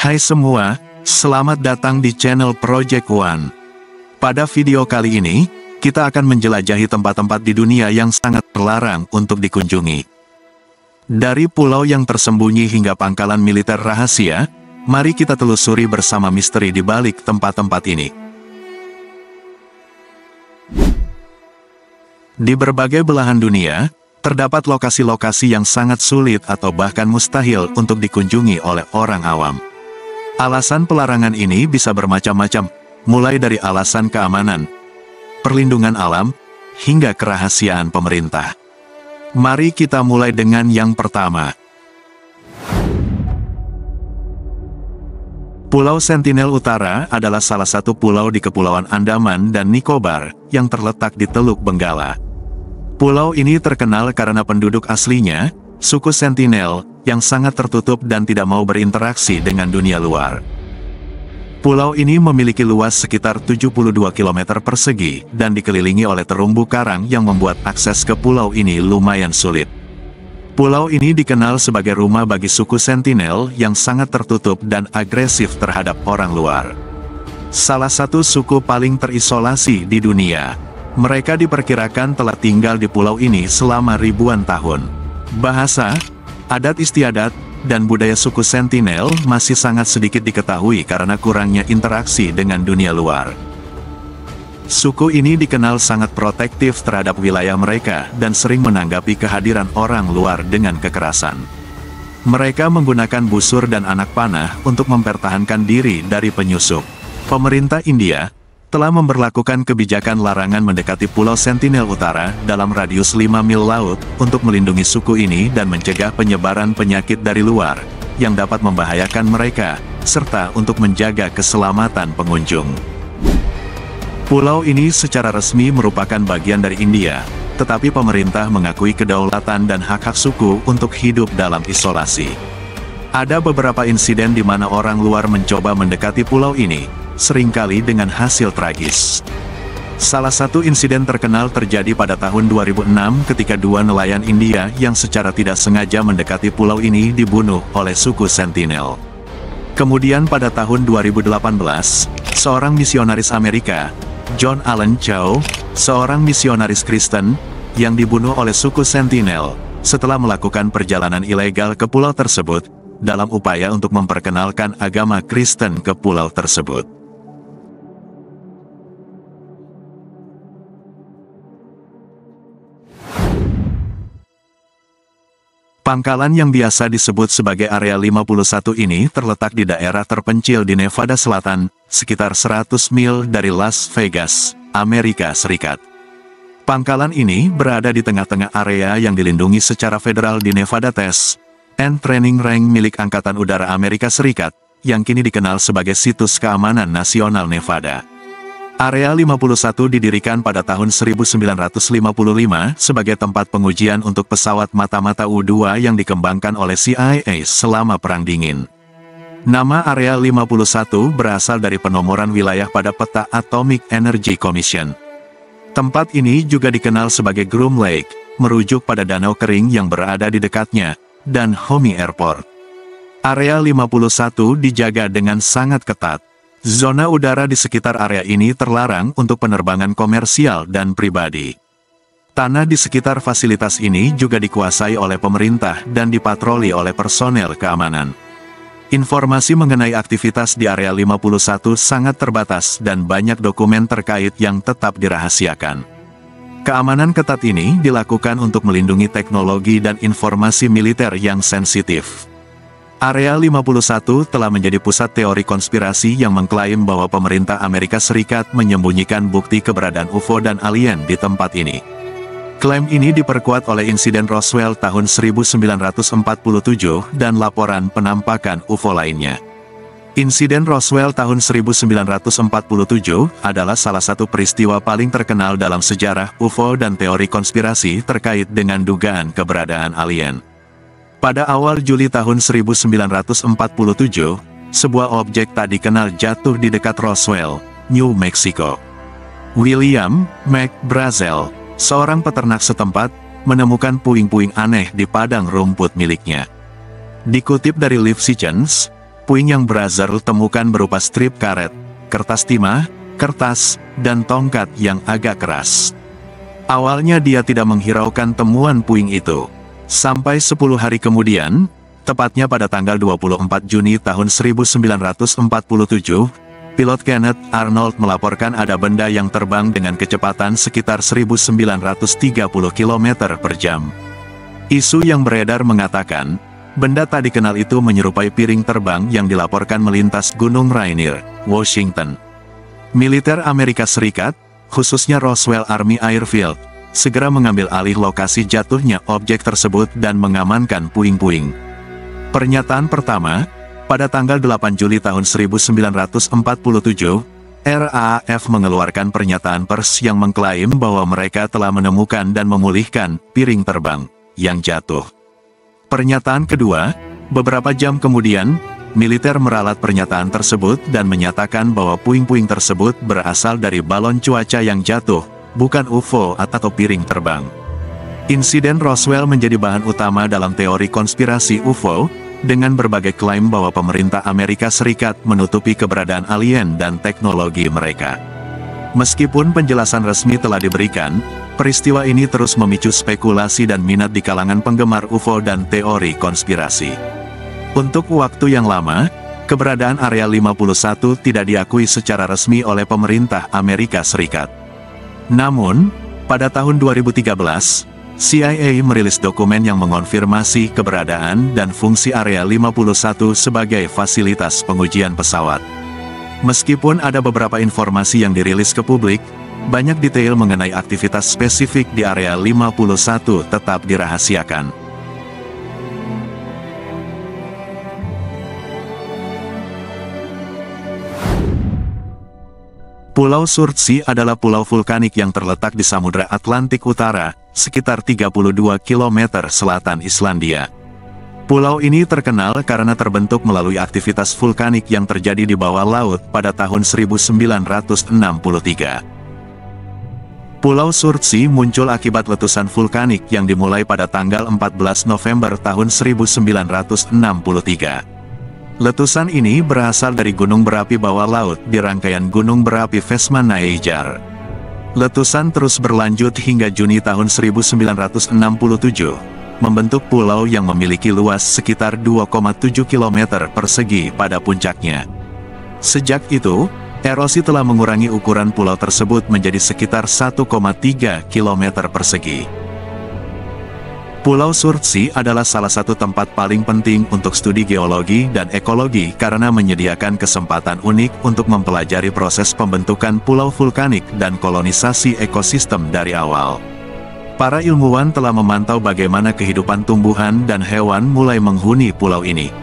Hai semua, selamat datang di channel Project One. Pada video kali ini, kita akan menjelajahi tempat-tempat di dunia yang sangat terlarang untuk dikunjungi. Dari pulau yang tersembunyi hingga pangkalan militer rahasia, mari kita telusuri bersama misteri di balik tempat-tempat ini. Di berbagai belahan dunia, terdapat lokasi-lokasi yang sangat sulit atau bahkan mustahil untuk dikunjungi oleh orang awam. Alasan pelarangan ini bisa bermacam-macam, mulai dari alasan keamanan, perlindungan alam, hingga kerahasiaan pemerintah. Mari kita mulai dengan yang pertama. Pulau Sentinel Utara adalah salah satu pulau di Kepulauan Andaman dan Nicobar yang terletak di Teluk Benggala. Pulau ini terkenal karena penduduk aslinya, suku Sentinel, yang sangat tertutup dan tidak mau berinteraksi dengan dunia luar. Pulau ini memiliki luas sekitar 72 km persegi dan dikelilingi oleh terumbu karang yang membuat akses ke pulau ini lumayan sulit. Pulau ini dikenal sebagai rumah bagi suku Sentinel yang sangat tertutup dan agresif terhadap orang luar. Salah satu suku paling terisolasi di dunia. Mereka diperkirakan telah tinggal di pulau ini selama ribuan tahun. Bahasa, adat istiadat, dan budaya suku Sentinel masih sangat sedikit diketahui karena kurangnya interaksi dengan dunia luar. Suku ini dikenal sangat protektif terhadap wilayah mereka dan sering menanggapi kehadiran orang luar dengan kekerasan. Mereka menggunakan busur dan anak panah untuk mempertahankan diri dari penyusup. Pemerintah India telah memberlakukan kebijakan larangan mendekati Pulau Sentinel Utara dalam radius 5 mil laut untuk melindungi suku ini dan mencegah penyebaran penyakit dari luar yang dapat membahayakan mereka, serta untuk menjaga keselamatan pengunjung. Pulau ini secara resmi merupakan bagian dari India, tetapi pemerintah mengakui kedaulatan dan hak-hak suku untuk hidup dalam isolasi. Ada beberapa insiden di mana orang luar mencoba mendekati pulau ini, seringkali dengan hasil tragis. Salah satu insiden terkenal terjadi pada tahun 2006 ketika dua nelayan India yang secara tidak sengaja mendekati pulau ini dibunuh oleh suku Sentinel. Kemudian pada tahun 2018, seorang misionaris Amerika, John Allen Chow, seorang misionaris Kristen, yang dibunuh oleh suku Sentinel setelah melakukan perjalanan ilegal ke pulau tersebut, dalam upaya untuk memperkenalkan agama Kristen ke pulau tersebut. Pangkalan yang biasa disebut sebagai Area 51 ini terletak di daerah terpencil di Nevada Selatan, sekitar 100 mil dari Las Vegas, Amerika Serikat. Pangkalan ini berada di tengah-tengah area yang dilindungi secara federal di Nevada Test and Training Range milik Angkatan Udara Amerika Serikat, yang kini dikenal sebagai Situs Keamanan Nasional Nevada. Area 51 didirikan pada tahun 1955 sebagai tempat pengujian untuk pesawat mata-mata U-2 yang dikembangkan oleh CIA selama Perang Dingin. Nama Area 51 berasal dari penomoran wilayah pada peta Atomic Energy Commission. Tempat ini juga dikenal sebagai Groom Lake, merujuk pada danau kering yang berada di dekatnya, dan Homey Airport. Area 51 dijaga dengan sangat ketat. Zona udara di sekitar area ini terlarang untuk penerbangan komersial dan pribadi. Tanah di sekitar fasilitas ini juga dikuasai oleh pemerintah dan dipatroli oleh personel keamanan. Informasi mengenai aktivitas di Area 51 sangat terbatas dan banyak dokumen terkait yang tetap dirahasiakan. Keamanan ketat ini dilakukan untuk melindungi teknologi dan informasi militer yang sensitif. Area 51 telah menjadi pusat teori konspirasi yang mengklaim bahwa pemerintah Amerika Serikat menyembunyikan bukti keberadaan UFO dan alien di tempat ini. Klaim ini diperkuat oleh insiden Roswell tahun 1947 dan laporan penampakan UFO lainnya. Insiden Roswell tahun 1947 adalah salah satu peristiwa paling terkenal dalam sejarah UFO dan teori konspirasi terkait dengan dugaan keberadaan alien. Pada awal Juli tahun 1947, sebuah objek tak dikenal jatuh di dekat Roswell, New Mexico. William McBrazel, seorang peternak setempat, menemukan puing-puing aneh di padang rumput miliknya. Dikutip dari Life Science, puing yang Brazer temukan berupa strip karet, kertas timah, kertas, dan tongkat yang agak keras. Awalnya dia tidak menghiraukan temuan puing itu. Sampai 10 hari kemudian, tepatnya pada tanggal 24 Juni tahun 1947, pilot Kenneth Arnold melaporkan ada benda yang terbang dengan kecepatan sekitar 1930 km per jam. Isu yang beredar mengatakan, benda tak dikenal itu menyerupai piring terbang yang dilaporkan melintas Gunung Rainier, Washington. Militer Amerika Serikat, khususnya Roswell Army Airfield, segera mengambil alih lokasi jatuhnya objek tersebut dan mengamankan puing-puing. Pernyataan pertama, pada tanggal 8 Juli tahun 1947, RAAF mengeluarkan pernyataan pers yang mengklaim bahwa mereka telah menemukan dan memulihkan piring terbang yang jatuh. Pernyataan kedua, beberapa jam kemudian, militer meralat pernyataan tersebut dan menyatakan bahwa puing-puing tersebut berasal dari balon cuaca yang jatuh, bukan UFO atau piring terbang. Insiden Roswell menjadi bahan utama dalam teori konspirasi UFO, dengan berbagai klaim bahwa pemerintah Amerika Serikat menutupi keberadaan alien dan teknologi mereka. Meskipun penjelasan resmi telah diberikan, peristiwa ini terus memicu spekulasi dan minat di kalangan penggemar UFO dan teori konspirasi. Untuk waktu yang lama, keberadaan Area 51 tidak diakui secara resmi oleh pemerintah Amerika Serikat. Namun, pada tahun 2013, CIA merilis dokumen yang mengonfirmasi keberadaan dan fungsi Area 51 sebagai fasilitas pengujian pesawat. Meskipun ada beberapa informasi yang dirilis ke publik, banyak detail mengenai aktivitas spesifik di Area 51 tetap dirahasiakan. Pulau Surtsey adalah pulau vulkanik yang terletak di Samudra Atlantik Utara, sekitar 32 km selatan Islandia. Pulau ini terkenal karena terbentuk melalui aktivitas vulkanik yang terjadi di bawah laut pada tahun 1963. Pulau Surtsey muncul akibat letusan vulkanik yang dimulai pada tanggal 14 November tahun 1963. Letusan ini berasal dari gunung berapi bawah laut di rangkaian gunung berapi Vestmannaeyjar. Letusan terus berlanjut hingga Juni tahun 1967, membentuk pulau yang memiliki luas sekitar 2,7 km persegi pada puncaknya. Sejak itu, erosi telah mengurangi ukuran pulau tersebut menjadi sekitar 1,3 km persegi. Pulau Surtsey adalah salah satu tempat paling penting untuk studi geologi dan ekologi karena menyediakan kesempatan unik untuk mempelajari proses pembentukan pulau vulkanik dan kolonisasi ekosistem dari awal. Para ilmuwan telah memantau bagaimana kehidupan tumbuhan dan hewan mulai menghuni pulau ini.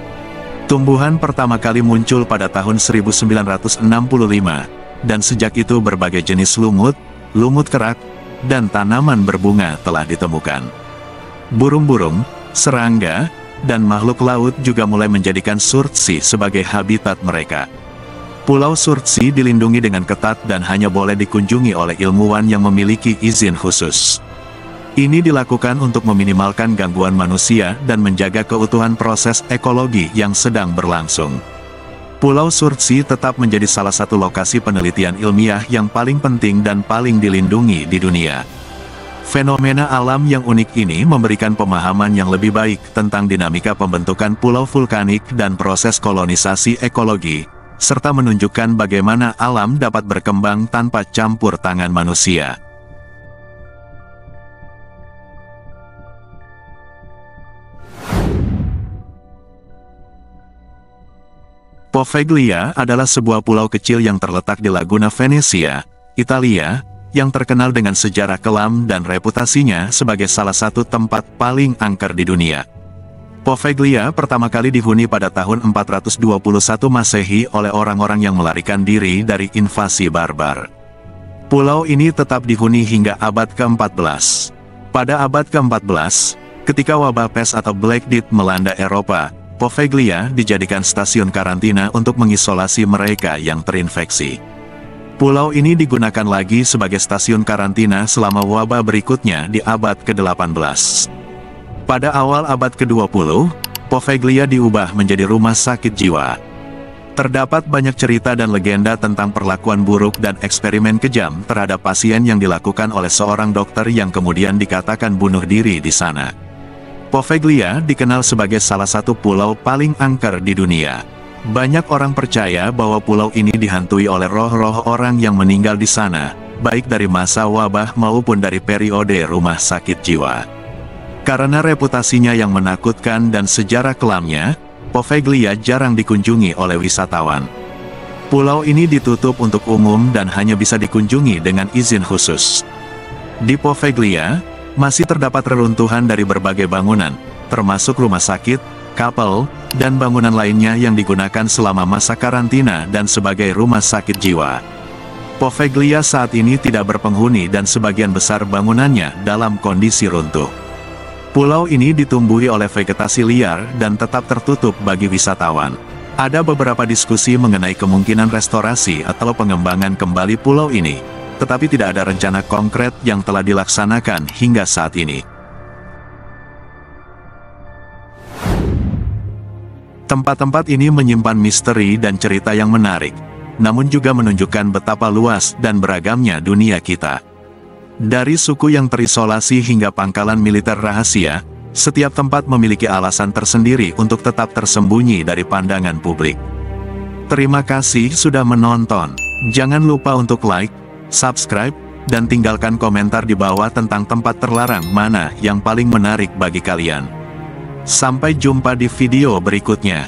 Tumbuhan pertama kali muncul pada tahun 1965, dan sejak itu berbagai jenis lumut, lumut kerak, dan tanaman berbunga telah ditemukan. Burung-burung, serangga, dan makhluk laut juga mulai menjadikan Surtsey sebagai habitat mereka. Pulau Surtsey dilindungi dengan ketat dan hanya boleh dikunjungi oleh ilmuwan yang memiliki izin khusus. Ini dilakukan untuk meminimalkan gangguan manusia dan menjaga keutuhan proses ekologi yang sedang berlangsung. Pulau Surtsey tetap menjadi salah satu lokasi penelitian ilmiah yang paling penting dan paling dilindungi di dunia. Fenomena alam yang unik ini memberikan pemahaman yang lebih baik tentang dinamika pembentukan pulau vulkanik dan proses kolonisasi ekologi, serta menunjukkan bagaimana alam dapat berkembang tanpa campur tangan manusia. Poveglia adalah sebuah pulau kecil yang terletak di Laguna Venezia, Italia, yang terkenal dengan sejarah kelam dan reputasinya sebagai salah satu tempat paling angker di dunia. Poveglia pertama kali dihuni pada tahun 421 Masehi oleh orang-orang yang melarikan diri dari invasi barbar. Pulau ini tetap dihuni hingga abad ke-14. Pada abad ke-14, ketika wabah pes atau Black Death melanda Eropa, Poveglia dijadikan stasiun karantina untuk mengisolasi mereka yang terinfeksi. Pulau ini digunakan lagi sebagai stasiun karantina selama wabah berikutnya di abad ke-18. Pada awal abad ke-20, Poveglia diubah menjadi rumah sakit jiwa. Terdapat banyak cerita dan legenda tentang perlakuan buruk dan eksperimen kejam terhadap pasien yang dilakukan oleh seorang dokter yang kemudian dikatakan bunuh diri di sana. Poveglia dikenal sebagai salah satu pulau paling angker di dunia. Banyak orang percaya bahwa pulau ini dihantui oleh roh-roh orang yang meninggal di sana, baik dari masa wabah maupun dari periode rumah sakit jiwa. Karena reputasinya yang menakutkan dan sejarah kelamnya, Poveglia jarang dikunjungi oleh wisatawan. Pulau ini ditutup untuk umum dan hanya bisa dikunjungi dengan izin khusus. Di Poveglia, masih terdapat reruntuhan dari berbagai bangunan, termasuk rumah sakit, kapel, dan bangunan lainnya yang digunakan selama masa karantina dan sebagai rumah sakit jiwa. Poveglia saat ini tidak berpenghuni dan sebagian besar bangunannya dalam kondisi runtuh. Pulau ini ditumbuhi oleh vegetasi liar dan tetap tertutup bagi wisatawan. Ada beberapa diskusi mengenai kemungkinan restorasi atau pengembangan kembali pulau ini, tetapi tidak ada rencana konkret yang telah dilaksanakan hingga saat ini. Tempat-tempat ini menyimpan misteri dan cerita yang menarik, namun juga menunjukkan betapa luas dan beragamnya dunia kita. Dari suku yang terisolasi hingga pangkalan militer rahasia, setiap tempat memiliki alasan tersendiri untuk tetap tersembunyi dari pandangan publik. Terima kasih sudah menonton. Jangan lupa untuk like, subscribe, dan tinggalkan komentar di bawah tentang tempat terlarang mana yang paling menarik bagi kalian. Sampai jumpa di video berikutnya.